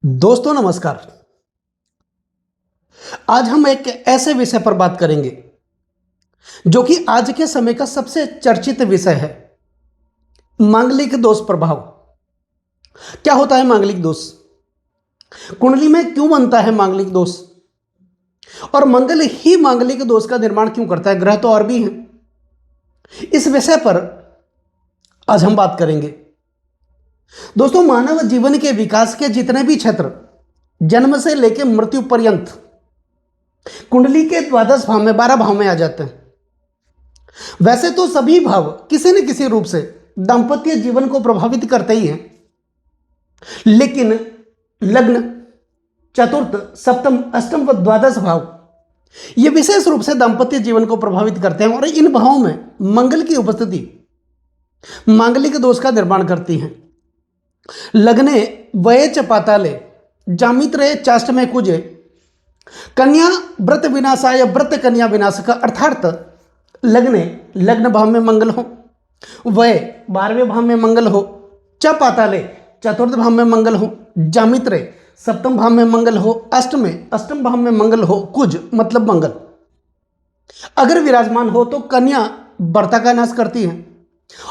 दोस्तों नमस्कार। आज हम एक ऐसे विषय पर बात करेंगे जो कि आज के समय का सबसे चर्चित विषय है, मांगलिक दोष प्रभाव। क्या होता है मांगलिक दोष? कुंडली में क्यों बनता है मांगलिक दोष? और मंगल ही मांगलिक दोष का निर्माण क्यों करता है? ग्रह तो और भी हैं। इस विषय पर आज हम बात करेंगे। दोस्तों, मानव जीवन के विकास के जितने भी क्षेत्र जन्म से लेकर मृत्यु पर्यंत कुंडली के द्वादश भाव में 12 भाव में आ जाते हैं। वैसे तो सभी भाव किसी न किसी रूप से दांपत्य जीवन को प्रभावित करते ही हैं, लेकिन लग्न, चतुर्थ, सप्तम, अष्टम व द्वादश भाव ये विशेष रूप से दांपत्य जीवन को प्रभावित करते हैं और इन भावों में मंगल की उपस्थिति मांगलिक दोष का निर्माण करती है। लग्ने वये च पाताले जामित्रे चाष्टमे कुजे कन्या व्रत विनाशाय व्रत कन्या विनाश का अर्थात लग्ने लग्न भाव में मंगल हो, वय 12वें भाव में मंगल हो, च पाताले चतुर्थ भाव में मंगल हो, जामित्रे सप्तम भाव में मंगल हो, अष्टम भाव में मंगल हो, कुज मतलब मंगल अगर विराजमान हो तो कन्या भर्ता का नाश करती है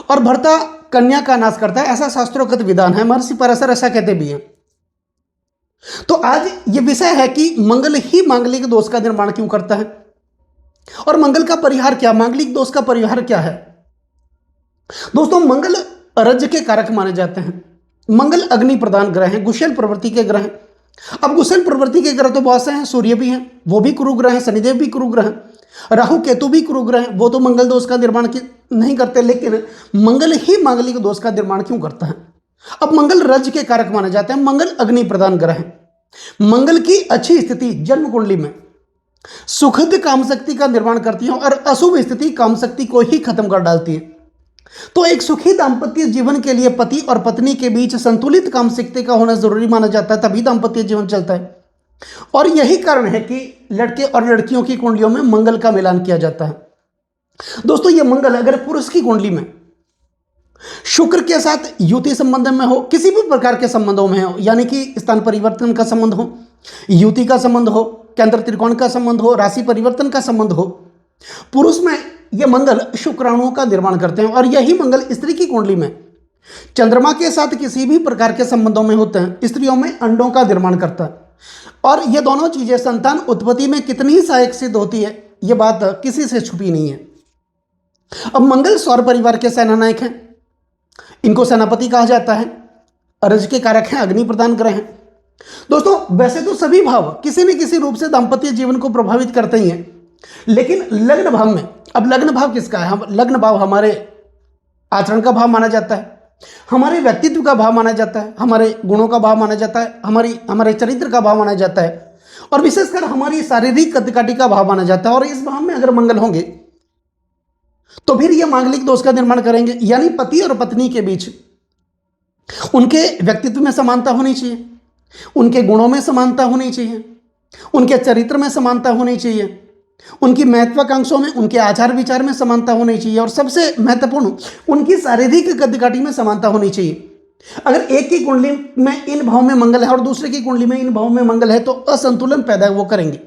और भर्ता कन्या का नाश करता है। ऐसा शास्त्रोक्त विधान है, महर्षि पराशर ऐसा कहते भी हैं। तो आज ये विषय है कि मंगल ही मांगलिक दोष का निर्माण क्यों करता है और मंगल का परिहार क्या, मांगलिक दोष का परिहार क्या है। दोस्तों, मंगल रज के कारक माने जाते हैं। मंगल अग्नि प्रधान ग्रह हैं, गुशल प्रवृत्ति के ग्रह हैं। अब गुशल प्रवृत्ति के ग्रह तो बहुत से हैं, सूर्य भी हैं, वो भी कुरु ग्रह हैं, शनिदेव भी कुरु ग्रह हैं, राहु केतु भी कुरु ग्रह हैं, वो तो मंगल दोष का निर्माण नहीं करते, लेकिन मंगल ही मांगलिक दोष का निर्माण क्यों करता है। अब मंगल रज के कारक माने जाते हैं, मंगल अग्नि प्रधान ग्रह है। मंगल की अच्छी स्थिति जन्म कुंडली में सुखद काम शक्ति का निर्माण करती है और अशुभ स्थिति काम शक्ति को ही खत्म कर डालती है। तो एक सुखी दांपत्य जीवन के लिए पति और पत्नी के बीच संतुलित काम शक्ति का होना जरूरी माना जाता है, तभी दांपत्य जीवन चलता है। और यही कारण है कि लड़के और लड़कियों की कुंडलियों में मंगल का मिलान किया जाता है। दोस्तों, यह मंगल अगर पुरुष की कुंडली में शुक्र के साथ युति संबंध में हो, किसी भी प्रकार के संबंधों में हो, यानी कि स्थान परिवर्तन का संबंध हो, युति का संबंध हो, केंद्र त्रिकोण का संबंध हो, राशि परिवर्तन का संबंध हो, पुरुष में यह मंगल शुक्राणुओं का निर्माण करते हैं। और यही मंगल स्त्री की कुंडली में चंद्रमा के साथ किसी भी प्रकार के संबंधों में होते हैं, स्त्रियों में अंडों का निर्माण करता है। और ये दोनों चीजें संतान उत्पत्ति में कितनी ही सहायक सिद्ध होती है, यह बात किसी से छुपी नहीं है। अब मंगल सौर परिवार के सेनानायक हैं, इनको सेनापति कहा जाता है, रज के कारक हैं, अग्नि प्रदान ग्रह हैं। दोस्तों, वैसे तो सभी भाव किसी न किसी रूप से दांपत्य जीवन को प्रभावित करते ही हैं, लेकिन लग्न भाव में, अब लग्न भाव किसका है? हम लग्न भाव हमारे आचरण का भाव माना जाता है, हमारे व्यक्तित्व का भाव माना जाता है, हमारे गुणों का भाव माना जाता है, हमारे चरित्र का भाव माना जाता है और विशेषकर हमारी शारीरिक कदकाठी का भाव माना जाता है। और इस भाव में अगर मंगल होंगे तो फिर यह मांगलिक दोष का निर्माण करेंगे, यानी पति और पत्नी के बीच उनके व्यक्तित्व में समानता होनी चाहिए, उनके गुणों में समानता होनी चाहिए, उनके चरित्र में समानता होनी चाहिए, उनकी महत्वाकांक्षों में, उनके आचार विचार में समानता होनी चाहिए और सबसे महत्वपूर्ण उनकी शारीरिक कदकाठी में समानता होनी चाहिए। अगर एक की कुंडली में इन भाव में मंगल है और दूसरे की कुंडली में इन भाव में मंगल है तो असंतुलन पैदा वो करेंगे।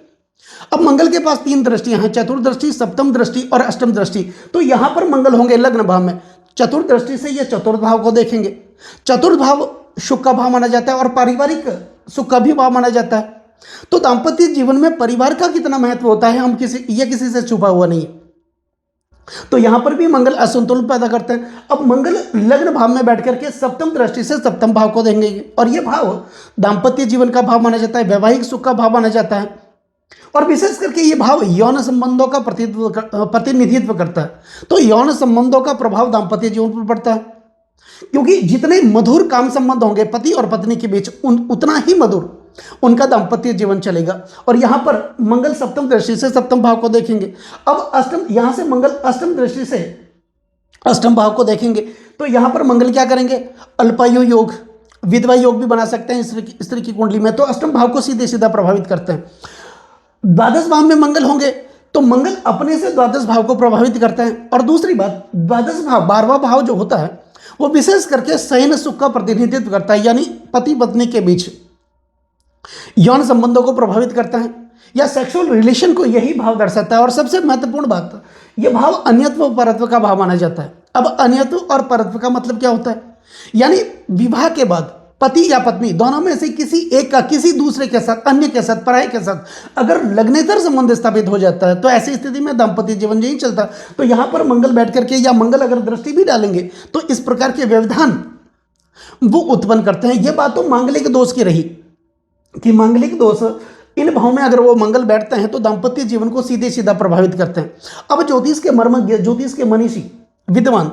अब मंगल के पास 3 दृष्टियां हैं, चतुर्दृष्टि, सप्तम दृष्टि और अष्टम दृष्टि। तो यहां पर मंगल होंगे लग्न भाव में, चतुर्दृष्टि से ये चतुर्थ भाव को देखेंगे। चतुर्थ भाव सुख का भाव माना जाता है और पारिवारिक सुख का भी भाव माना जाता है। तो दांपत्य जीवन में परिवार का कितना महत्व होता है हम किसी से छुपा हुआ नहीं है। तो यहां पर भी मंगल असंतुलन पैदा करते हैं। अब मंगल लग्न भाव में बैठ करके सप्तम दृष्टि से सप्तम भाव को देंगे और यह भाव दांपत्य जीवन का भाव माना जाता है, वैवाहिक सुख का भाव माना जाता है और विशेष करके ये भाव यौन संबंधों का प्रतिनिधित्व करता है। तो यौन संबंधों का प्रभाव दांपत्य जीवन पर पड़ता है, क्योंकि जितने मधुर काम संबंध होंगे पति और पत्नी के बीच उतना ही मधुर उनका दांपत्य जीवन चलेगा। और यहां पर मंगल सप्तम दृष्टि से सप्तम भाव को देखेंगे। अब अष्टम, यहां से मंगल अष्टम दृष्टि से अष्टम भाव को देखेंगे तो यहां पर मंगल क्या करेंगे? अल्पायु योग, विधवा योग भी बना सकते हैं स्त्री की कुंडली में, तो अष्टम भाव को सीधे सीधा प्रभावित करते हैं। द्वादश भाव में मंगल होंगे तो मंगल अपने से द्वादश भाव को प्रभावित करते हैं। और दूसरी बात, द्वादश भाव 12वां भाव जो होता है वो विशेष करके शयन सुख का प्रतिनिधित्व करता है, यानी पति पत्नी के बीच यौन संबंधों को प्रभावित करता है या सेक्सुअल रिलेशन को यही भाव दर्शाता है। और सबसे महत्वपूर्ण बात, यह भाव अन्यत्व और परत्व का भाव माना जाता है। अब अन्यत्व और परत्व का मतलब क्या होता है, यानी विवाह के बाद पति या पत्नी दोनों में से किसी एक का किसी दूसरे के साथ, अन्य के साथ, पराये के साथ अगर लग्नेतर संबंध स्थापित हो जाता है तो ऐसी स्थिति में दाम्पत्य जीवन नहीं चलता। तो यहां पर मंगल बैठ करके या मंगल अगर दृष्टि भी डालेंगे तो इस प्रकार के व्यवधान वो उत्पन्न करते हैं। यह बात तो मांगलिक दोष की रही कि मांगलिक दोष इन भाव में अगर वो मंगल बैठते हैं तो दाम्पत्य जीवन को सीधे सीधा प्रभावित करते हैं। अब ज्योतिष के मर्मज्ञ, ज्योतिष के मनीषी, विद्वान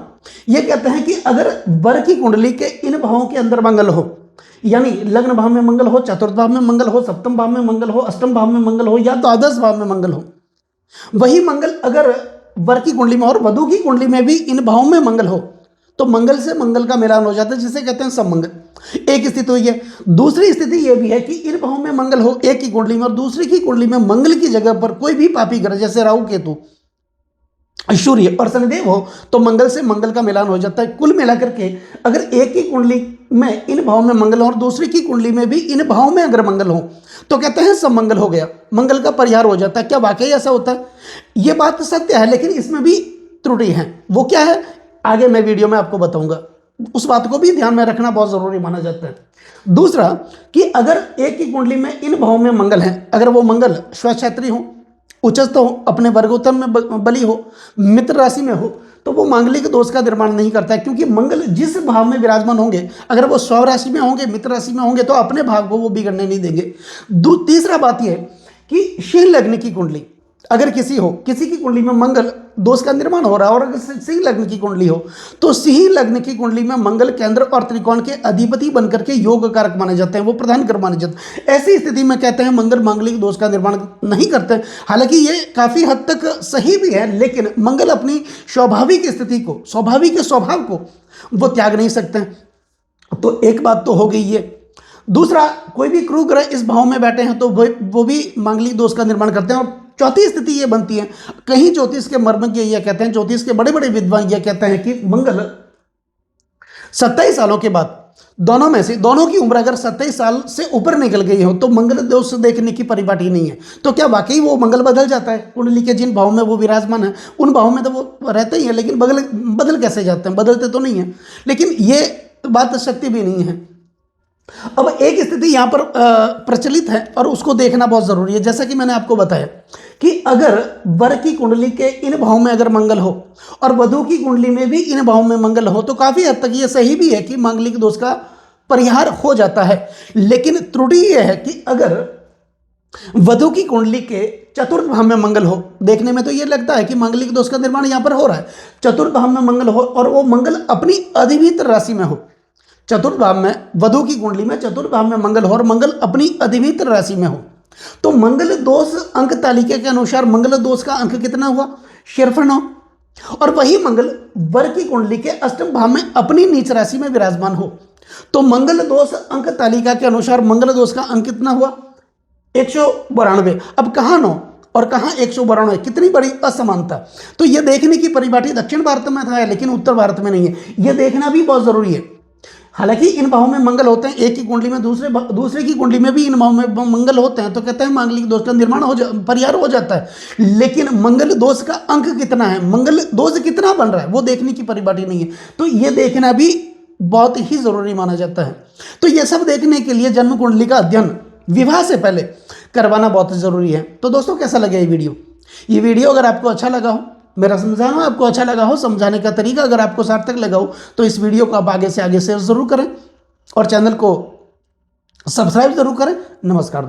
ये कहते हैं कि अगर वर की कुंडली के इन भावों के अंदर मंगल हो, यानी लग्न भाव में मंगल हो, चतुर्थ भाव में मंगल हो, सप्तम भाव में मंगल हो, अष्टम भाव में मंगल हो या द्वादश भाव में मंगल हो, वही मंगल अगर वर की कुंडली में और वधु की कुंडली में भी इन भावों में मंगल हो तो मंगल से मंगल का मिलान हो जाता है, जिसे कहते हैं सममंगल। एक स्थिति हुई है। दूसरी स्थिति यह भी है कि इन भावों में मंगल हो एक की कुंडली में और दूसरी की कुंडली में मंगल की जगह पर कोई भी पापी ग्रह जैसे राहु, केतु, सूर्य और शनिदेव हो तो मंगल से मंगल का मिलान हो जाता है। कुल मिलाकर के अगर एक की कुंडली में इन भाव में मंगल हो और दूसरी की कुंडली में भी इन भाव में अगर मंगल हो तो कहते हैं सब मंगल हो गया, मंगल का परिहार हो जाता है। क्या वाकई ऐसा होता है? यह बात सत्य है, लेकिन इसमें भी त्रुटि है। वो क्या है आगे मैं वीडियो में आपको बताऊंगा, उस बात को भी ध्यान में रखना बहुत जरूरी माना जाता है। दूसरा कि अगर एक की कुंडली में इन भाव में मंगल है, अगर वो मंगल स्वक्षेत्री हो, उच्चस्थ हो, अपने वर्गोत्तम में बली हो, मित्र राशि में हो तो वो मांगलिक दोष का निर्माण नहीं करता है, क्योंकि मंगल जिस भाव में विराजमान होंगे, अगर वो स्व राशि में होंगे, मित्र राशि में होंगे तो अपने भाव को वो बिगड़ने नहीं देंगे। तीसरा बात यह कि सिंह लग्न की कुंडली अगर किसी की कुंडली में मंगल दोष का निर्माण हो रहा है और अगर सिंह लग्न की कुंडली हो तो सिंह लग्न की कुंडली में मंगल केंद्र और त्रिकोण के अधिपति बनकर के योग कारक माने जाते हैं, वो प्रधान कारक माने जाते हैं। ऐसी स्थिति में कहते हैं मंगल मांगलिक दोष का निर्माण नहीं करते। हालांकि ये काफी हद तक सही भी है, लेकिन मंगल अपनी स्वाभाविक स्थिति को, स्वाभाविक स्वभाव को वो त्याग नहीं सकते। तो एक बात तो हो गई ये। दूसरा, कोई भी क्रूर ग्रह इस भाव में बैठे हैं तो वो भी मांगलिक दोष का निर्माण करते हैं। और चौथी स्थिति ये बनती है, कहीं ज्योतिष के मर्मज्ञ यह कहते हैं, ज्योतिष के बड़े बड़े विद्वान यह कहते हैं कि मंगल 27 सालों के बाद दोनों की उम्र अगर 27 साल से ऊपर निकल गई हो तो मंगल दोष देखने की परिपाटी नहीं है। तो क्या वाकई वो मंगल बदल जाता है? कुंडली के जिन भाव में वो विराजमान है उन भाव में तो वो रहते ही है, लेकिन बदल कैसे जाते हैं? बदलते तो नहीं है, लेकिन ये बात सत्य भी नहीं है। अब एक स्थिति यहां पर प्रचलित है और उसको देखना बहुत जरूरी है। जैसा कि मैंने आपको बताया कि अगर वर की कुंडली के इन भाव में अगर मंगल हो और वधु की कुंडली में भी इन भाव में मंगल हो तो काफी हद तक ये सही भी है कि मांगलिक दोष का परिहार हो जाता है। लेकिन त्रुटि यह है कि अगर वधु की कुंडली के चतुर्थ भाव में मंगल हो, देखने में तो यह लगता है कि मांगलिक दोष का निर्माण यहां पर हो रहा है, चतुर्थ भाव में मंगल हो और वो मंगल अपनी अधिभीत राशि में हो, चतुर्थ भाव में वधु की कुंडली में चतुर्थ भाव में मंगल हो और मंगल अपनी अधिभीत राशि में हो तो मंगल दोष अंक तालिका के अनुसार मंगल दोष का अंक कितना हुआ? सिर्फ 9। और वही मंगल वर की कुंडली के अष्टम भाव में अपनी नीच राशि में विराजमान हो तो मंगल दोष अंक तालिका के अनुसार मंगल दोष का अंक कितना हुआ? 192। अब कहाँ 9 और कहाँ 192? कितनी बड़ी असमानता। तो यह देखने की परिपाटी दक्षिण भारत में था लेकिन उत्तर भारत में नहीं है, यह देखना भी बहुत जरूरी है। हालांकि इन भावों में मंगल होते हैं, एक की कुंडली में दूसरे की कुंडली में भी इन भावों में मंगल होते हैं तो कहते हैं मांगलिक दोष का निर्माण परिहार हो जाता है। लेकिन मंगल दोष का अंक कितना है, मंगल दोष कितना बन रहा है, वो देखने की परिपाटी नहीं है। तो ये देखना भी बहुत ही जरूरी माना जाता है। तो ये सब देखने के लिए जन्म कुंडली का अध्ययन विवाह से पहले करवाना बहुत जरूरी है। तो दोस्तों कैसा लगा ये वीडियो अगर आपको अच्छा लगा हो, मेरा समझाना आपको अच्छा लगा हो, समझाने का तरीका अगर आपको सार्थक लगा हो तो इस वीडियो को आप आगे से आगे शेयर जरूर करें और चैनल को सब्सक्राइब जरूर करें। नमस्कार दोस्तों।